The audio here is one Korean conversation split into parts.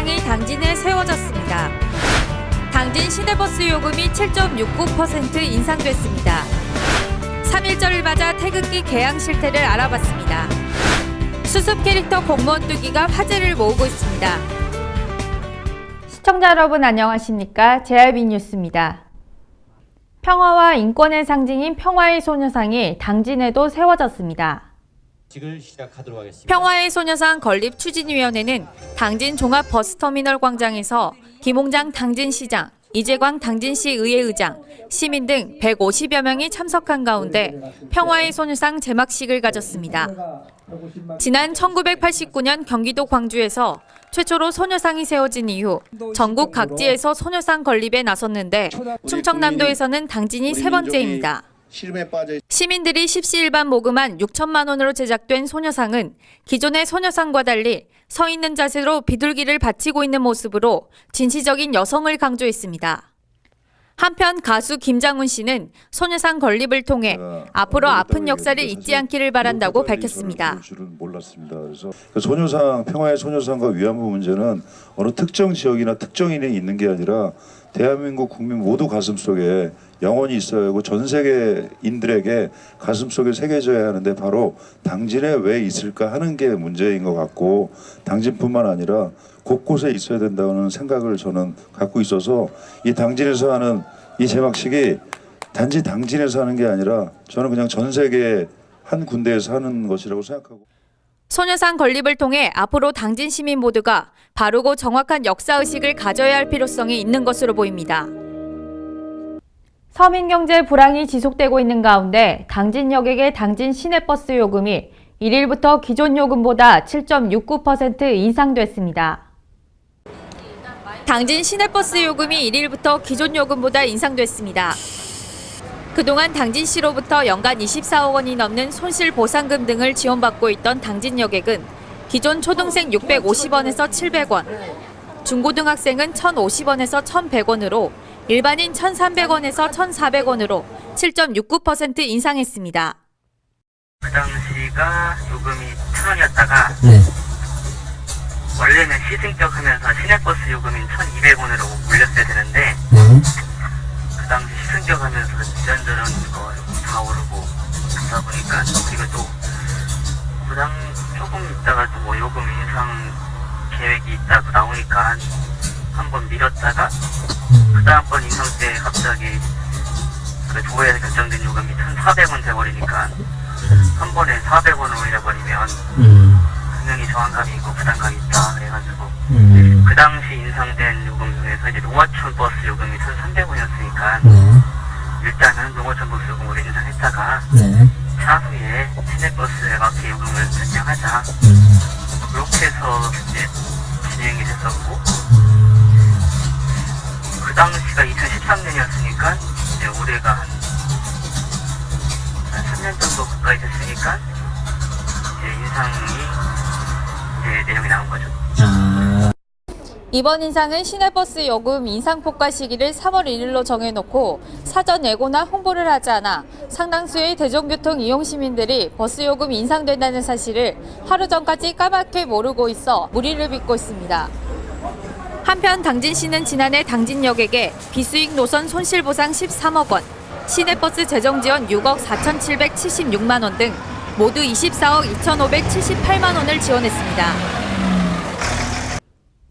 소녀상이 당진에 세워졌습니다. 당진 시내버스 요금이 7.69% 인상됐습니다. 3.1절을 맞아 태극기 개양 실태를 알아봤습니다. 수습 캐릭터 공무원 뚜기가 화제를 모으고 있습니다. 시청자 여러분 안녕하십니까? JRB 뉴스입니다. 평화와 인권의 상징인 평화의 소녀상이 당진에도 세워졌습니다. 시작하도록 하겠습니다. 평화의 소녀상 건립 추진위원회는 당진 종합버스터미널 광장에서 김홍장 당진시장, 이재광 당진시 의회의장, 시민 등 150여 명이 참석한 가운데 평화의 소녀상 제막식을 가졌습니다. 지난 1989년 경기도 광주에서 최초로 소녀상이 세워진 이후 전국 각지에서 소녀상 건립에 나섰는데 충청남도에서는 당진이 세 번째입니다. 시민들이 십시일반 모금한 6천만 원으로 제작된 소녀상은 기존의 소녀상과 달리 서 있는 자세로 비둘기를 받치고 있는 모습으로 진취적인 여성을 강조했습니다. 한편 가수 김장훈 씨는 소녀상 건립을 통해 앞으로 아픈 역사를 잊지 않기를 바란다고 밝혔습니다. 그래서 소녀상, 평화의 소녀상과 위안부 문제는 어느 특정 지역이나 특정인이 있는 게 아니라 대한민국 국민 모두 가슴속에 영원히 있어야 하고 전 세계인들에게 가슴속에 새겨져야 하는데 바로 당진에 왜 있을까 하는 게 문제인 것 같고, 당진뿐만 아니라 곳곳에 있어야 된다는 생각을 저는 갖고 있어서 이 당진에서 하는 이 제막식이 단지 당진에서 하는 게 아니라 저는 그냥 전 세계 한 군데에서 하는 것이라고 생각하고. 소녀상 건립을 통해 앞으로 당진 시민 모두가 바르고 정확한 역사의식을 가져야 할 필요성이 있는 것으로 보입니다. 서민경제 불황이 지속되고 있는 가운데 당진역에게 당진 시내버스 요금이 1일부터 기존 요금보다 7.69% 인상됐습니다. 당진 시내버스 요금이 1일부터 기존 요금보다 인상됐습니다. 그동안 당진시로부터 연간 24억 원이 넘는 손실보상금 등을 지원받고 있던 당진 여객은 기존 초등생 650원에서 700원, 중고등학생은 1,050원에서 1,100원으로 일반인 1,300원에서 1,400원으로 7.69% 인상했습니다. 그 당시가 요금이 1,000원이었다가 원래는 시승격 하면서 시내버스 요금이 1,200원으로 올렸어야 되는데 그 당시 시승격 하면서 이런저런 거 다 오르고 그러다 보니까 그리고 또 부당 조금 있다가 또 뭐 요금 인상 계획이 있다고 나오니까 한번 미뤘다가 그 다음번 인상 때 갑자기 그 조회에서 결정된 요금이 1,400원 돼버리니까 한 번에 400원을 올려버리면 분명히 저항감이 있고 부담감이 있다 그래가지고 그 당시 인상된 요금 중에서 이제 농어촌 버스 요금이 1,300원이었으니까 일단은 농어촌 버스 요금으로 인상했다가 차후에 시내버스에 맞게 요금을 결정하자 그렇게 해서 이제 진행이 됐었고 그 당시가 2013년이었으니까 이제 올해가 한 3년 정도 가까이 됐으니까 이제 인상이 이제 내용이 나온 거죠. 이번 인상은 시내버스 요금 인상폭과 시기를 3월 1일로 정해놓고 사전 예고나 홍보를 하지 않아 상당수의 대중교통 이용 시민들이 버스 요금 인상된다는 사실을 하루 전까지 까맣게 모르고 있어 무리를 빚고 있습니다. 한편 당진시는 지난해 당진역에게 비수익 노선 손실보상 13억 원, 시내버스 재정지원 6억 4,776만 원 등 모두 24억 2,578만 원을 지원했습니다.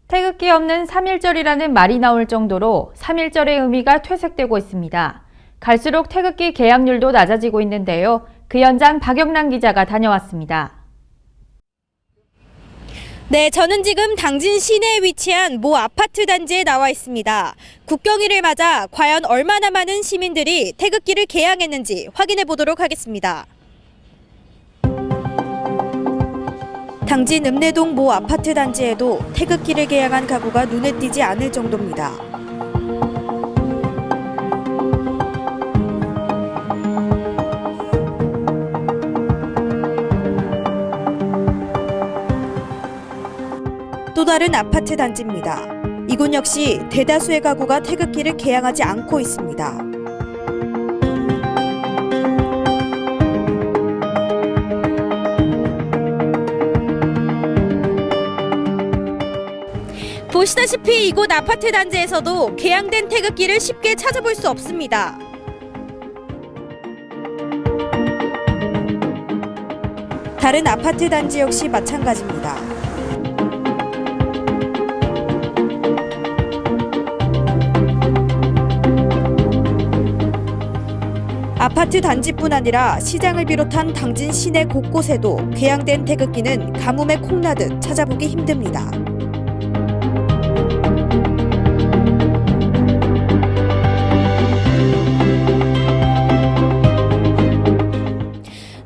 태극기 없는 3.1절이라는 말이 나올 정도로 3.1절의 의미가 퇴색되고 있습니다. 갈수록 태극기 개양률도 낮아지고 있는데요. 그 현장 박영란 기자가 다녀왔습니다. 네, 저는 지금 당진 시내에 위치한 모 아파트 단지에 나와 있습니다. 국경일을 맞아 과연 얼마나 많은 시민들이 태극기를 개양했는지 확인해 보도록 하겠습니다. 당진 읍내동 모 아파트 단지에도 태극기를 개양한 가구가 눈에 띄지 않을 정도입니다. 또 다른 아파트 단지입니다. 이곳 역시 대다수의 가구가 태극기를 개양하지 않고 있습니다. 보시다시피 이곳 아파트 단지에서도 개양된 태극기를 쉽게 찾아볼 수 없습니다. 다른 아파트 단지 역시 마찬가지입니다. 아파트 단지뿐 아니라 시장을 비롯한 당진 시내 곳곳에도 개양된 태극기는 가뭄에 콩나듯 찾아보기 힘듭니다.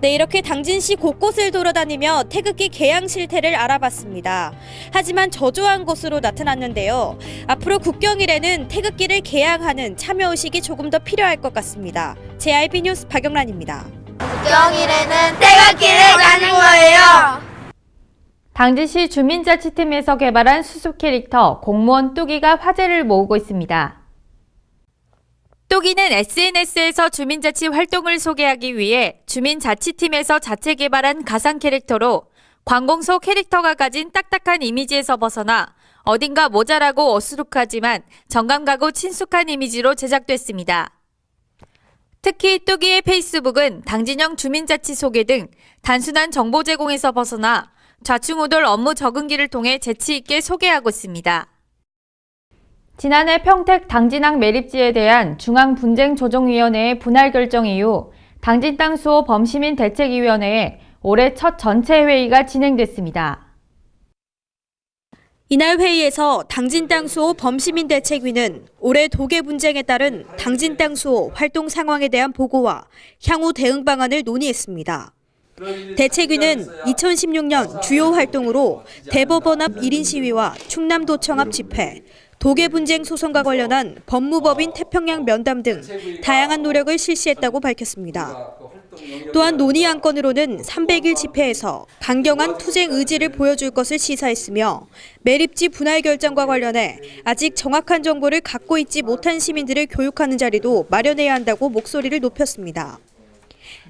네, 이렇게 당진시 곳곳을 돌아다니며 태극기 개양 실태를 알아봤습니다. 하지만 저조한 것으로 나타났는데요. 앞으로 국경일에는 태극기를 개양하는 참여의식이 조금 더 필요할 것 같습니다. JIB 뉴스 박영란입니다. 국경일에는 태극기를 가는 거예요. 당진시 주민자치팀에서 개발한 수습 캐릭터 공무원 뚜기가 화제를 모으고 있습니다. 뚜기는 SNS에서 주민자치 활동을 소개하기 위해 주민자치팀에서 자체 개발한 가상 캐릭터로 관공서 캐릭터가 가진 딱딱한 이미지에서 벗어나 어딘가 모자라고 어수룩하지만 정감가고 친숙한 이미지로 제작됐습니다. 특히 뚜기의 페이스북은 당진형 주민자치 소개 등 단순한 정보 제공에서 벗어나 좌충우돌 업무 적응기를 통해 재치 있게 소개하고 있습니다. 지난해 평택 당진항 매립지에 대한 중앙분쟁조정위원회의 분할 결정 이후 당진 땅 수호 범시민 대책위원회에 올해 첫 전체 회의가 진행됐습니다. 이날 회의에서 당진 땅 수호 범시민 대책위는 올해 도계 분쟁에 따른 당진 땅 수호 활동 상황에 대한 보고와 향후 대응 방안을 논의했습니다. 대책위는 2016년 주요 활동으로 대법원 앞 1인 시위와 충남도청 앞 집회, 도계 분쟁 소송과 관련한 법무법인 태평양 면담 등 다양한 노력을 실시했다고 밝혔습니다. 또한 논의 안건으로는 300일 집회에서 강경한 투쟁 의지를 보여줄 것을 시사했으며 매립지 분할 결정과 관련해 아직 정확한 정보를 갖고 있지 못한 시민들을 교육하는 자리도 마련해야 한다고 목소리를 높였습니다.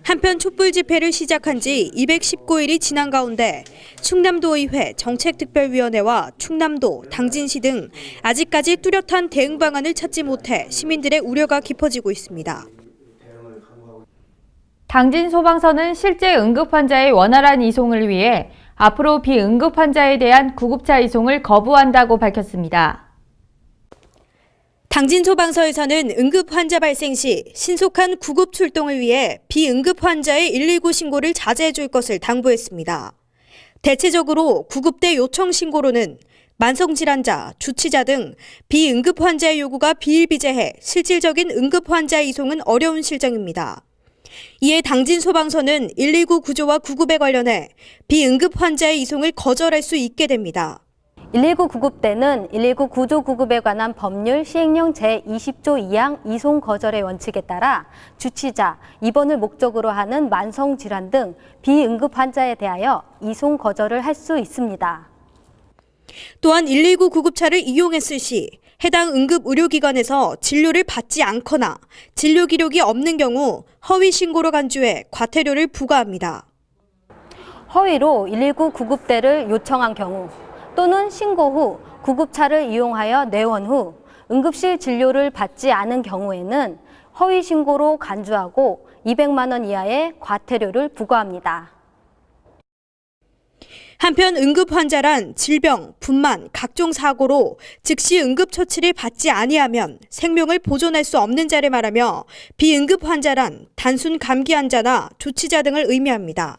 한편 촛불 집회를 시작한 지 219일이 지난 가운데 충남도의회 정책특별위원회와 충남도, 당진시 등 아직까지 뚜렷한 대응 방안을 찾지 못해 시민들의 우려가 깊어지고 있습니다. 당진 소방서는 실제 응급 환자의 원활한 이송을 위해 앞으로 비응급 환자에 대한 구급차 이송을 거부한다고 밝혔습니다. 당진 소방서에서는 응급 환자 발생 시 신속한 구급 출동을 위해 비응급 환자의 119 신고를 자제해 줄 것을 당부했습니다. 대체적으로 구급대 요청 신고로는 만성질환자, 주치자 등 비응급 환자의 요구가 비일비재해 실질적인 응급 환자 이송은 어려운 실정입니다. 이에 당진 소방서는 119 구조와 구급에 관련해 비응급 환자의 이송을 거절할 수 있게 됩니다. 119 구급대는 119 구조 구급에 관한 법률 시행령 제20조 2항 이송 거절의 원칙에 따라 주치자, 입원을 목적으로 하는 만성질환 등 비응급 환자에 대하여 이송 거절을 할 수 있습니다. 또한 119 구급차를 이용했을 시 해당 응급의료기관에서 진료를 받지 않거나 진료 기록이 없는 경우 허위 신고로 간주해 과태료를 부과합니다. 허위로 119 구급대를 요청한 경우 또는 신고 후 구급차를 이용하여 내원 후 응급실 진료를 받지 않은 경우에는 허위 신고로 간주하고 200만 원 이하의 과태료를 부과합니다. 한편 응급 환자란 질병, 분만, 각종 사고로 즉시 응급 처치를 받지 아니하면 생명을 보존할 수 없는 자를 말하며 비응급 환자란 단순 감기 환자나 주치자 등을 의미합니다.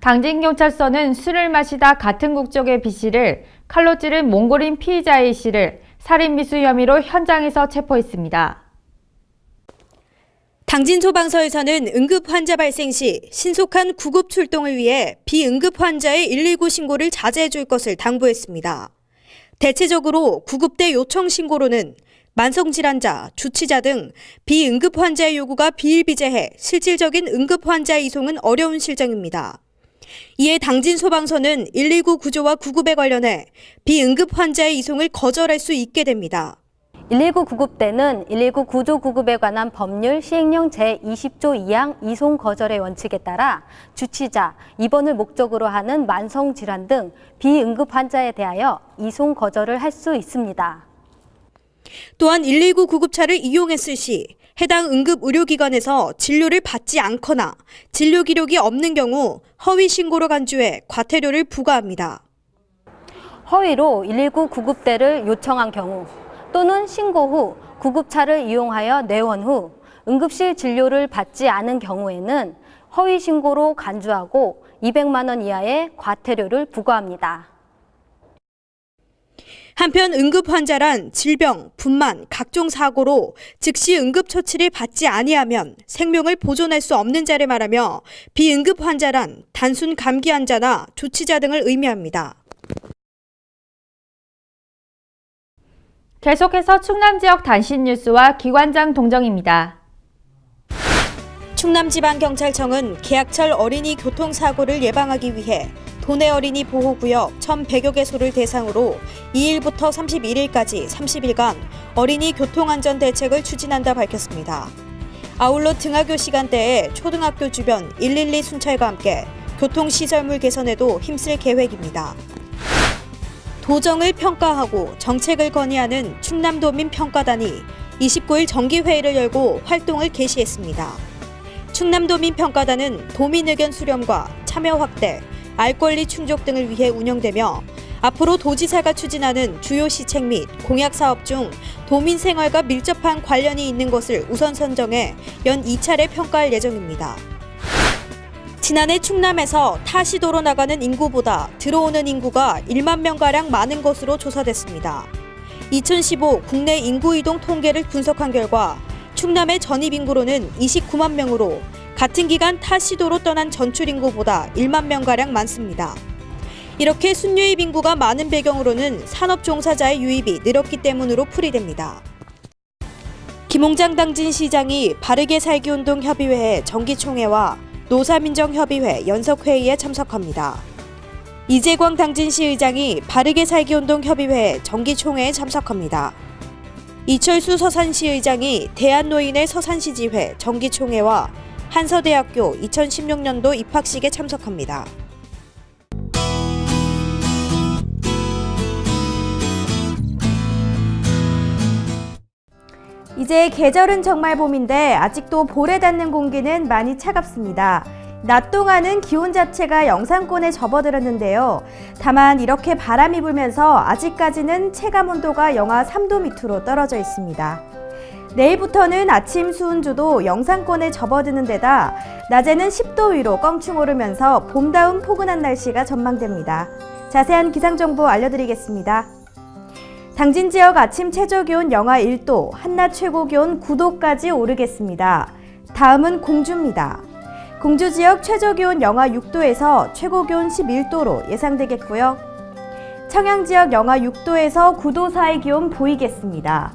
당진경찰서는 술을 마시다 같은 국적의 B씨를 칼로 찌른 몽골인 피의자 A씨를 살인미수 혐의로 현장에서 체포했습니다. 당진 소방서에서는 응급 환자 발생 시 신속한 구급 출동을 위해 비응급 환자의 119 신고를 자제해 줄 것을 당부했습니다. 대체적으로 구급대 요청 신고로는 만성질환자, 주치자 등 비응급 환자의 요구가 비일비재해 실질적인 응급 환자 이송은 어려운 실정입니다. 이에 당진 소방서는 119 구조와 구급에 관련해 비응급 환자의 이송을 거절할 수 있게 됩니다. 119 구급대는 119 구조 구급에 관한 법률 시행령 제20조 2항 이송 거절의 원칙에 따라 주치자, 입원을 목적으로 하는 만성질환 등 비응급 환자에 대하여 이송 거절을 할 수 있습니다. 또한 119 구급차를 이용했을 시 해당 응급 의료기관에서 진료를 받지 않거나 진료 기록이 없는 경우 허위 신고로 간주해 과태료를 부과합니다. 허위로 119 구급대를 요청한 경우 또는 신고 후 구급차를 이용하여 내원 후 응급실 진료를 받지 않은 경우에는 허위 신고로 간주하고 200만 원 이하의 과태료를 부과합니다. 한편 응급 환자란 질병, 분만, 각종 사고로 즉시 응급 처치를 받지 아니하면 생명을 보존할 수 없는 자를 말하며 비응급 환자란 단순 감기 환자나 조치자 등을 의미합니다. 계속해서 충남 지역 단신 뉴스와 기관장 동정입니다. 충남지방경찰청은 계약철 어린이 교통사고를 예방하기 위해 도내 어린이 보호구역 1,100여 개소를 대상으로 2일부터 31일까지 30일간 어린이 교통안전 대책을 추진한다 밝혔습니다. 아울러 등하교 시간대에 초등학교 주변 112 순찰과 함께 교통시설물 개선에도 힘쓸 계획입니다. 도정을 평가하고 정책을 건의하는 충남도민평가단이 29일 정기회의를 열고 활동을 개시했습니다. 충남도민평가단은 도민의견 수렴과 참여 확대, 알 권리 충족 등을 위해 운영되며 앞으로 도지사가 추진하는 주요 시책 및 공약 사업 중 도민 생활과 밀접한 관련이 있는 것을 우선 선정해 연 2차례 평가할 예정입니다. 지난해 충남에서 타 시도로 나가는 인구보다 들어오는 인구가 1만 명가량 많은 것으로 조사됐습니다. 2015 국내 인구 이동 통계를 분석한 결과 충남의 전입 인구로는 29만 명으로 같은 기간 타 시도로 떠난 전출 인구보다 1만 명가량 많습니다. 이렇게 순유입 인구가 많은 배경으로는 산업 종사자의 유입이 늘었기 때문으로 풀이됩니다. 김홍장 당진시장이 바르게 살기 운동 협의회의 정기총회와 노사민정협의회 연석회의에 참석합니다. 이재광 당진시 의장이 바르게 살기 운동 협의회 정기총회에 참석합니다. 이철수 서산시 의장이 대한노인의 서산시지회 정기총회와 한서대학교 2016년도 입학식에 참석합니다. 이제 계절은 정말 봄인데 아직도 볼에 닿는 공기는 많이 차갑습니다. 낮 동안은 기온 자체가 영상권에 접어들었는데요. 다만 이렇게 바람이 불면서 아직까지는 체감 온도가 영하 3도 밑으로 떨어져 있습니다. 내일부터는 아침 수은주도 영상권에 접어드는 데다 낮에는 10도 위로 껑충 오르면서 봄다운 포근한 날씨가 전망됩니다. 자세한 기상정보 알려드리겠습니다. 당진 지역 아침 최저기온 영하 1도, 한낮 최고기온 9도까지 오르겠습니다. 다음은 공주입니다. 공주 지역 최저기온 영하 6도에서 최고기온 11도로 예상되겠고요. 청양 지역 영하 6도에서 9도 사이 기온 보이겠습니다.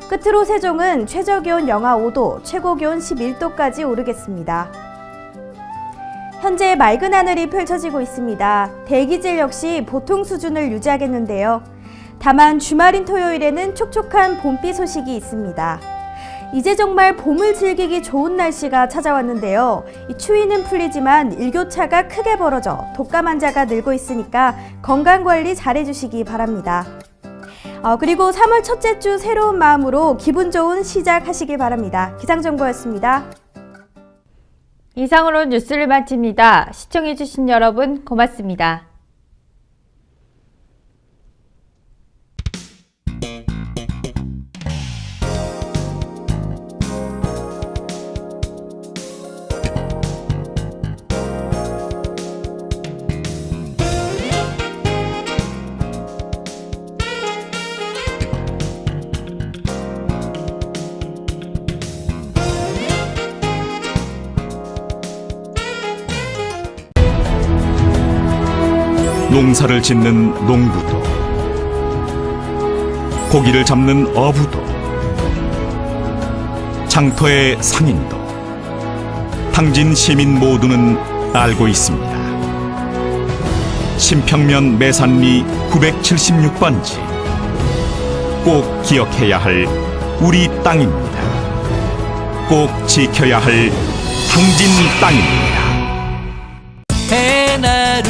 끝으로 세종은 최저기온 영하 5도, 최고기온 11도까지 오르겠습니다. 현재 맑은 하늘이 펼쳐지고 있습니다. 대기질 역시 보통 수준을 유지하겠는데요. 다만 주말인 토요일에는 촉촉한 봄비 소식이 있습니다. 이제 정말 봄을 즐기기 좋은 날씨가 찾아왔는데요. 이 추위는 풀리지만 일교차가 크게 벌어져 독감 환자가 늘고 있으니까 건강관리 잘해주시기 바랍니다. 그리고 3월 첫째 주 새로운 마음으로 기분 좋은 시작하시길 바랍니다. 기상정보였습니다. 이상으로 뉴스를 마칩니다. 시청해주신 여러분 고맙습니다. 농사를 짓는 농부도, 고기를 잡는 어부도, 장터의 상인도, 당진 시민 모두는 알고 있습니다. 신평면 매산리 976번지 꼭 기억해야 할 우리 땅입니다. 꼭 지켜야 할 당진 땅입니다. 해나루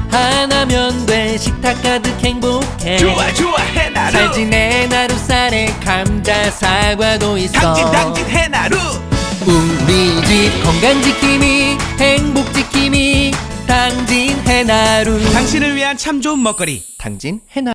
하나면 돼. 식탁 가득 행복해. 좋아 좋아 해나루. 살진 해나루 쌀에 감자 사과도 있어. 당진 해나루. 우리 집 건강 지킴이 행복 지킴이 당진 해나루. 당신을 위한 참 좋은 먹거리 당진 해나루.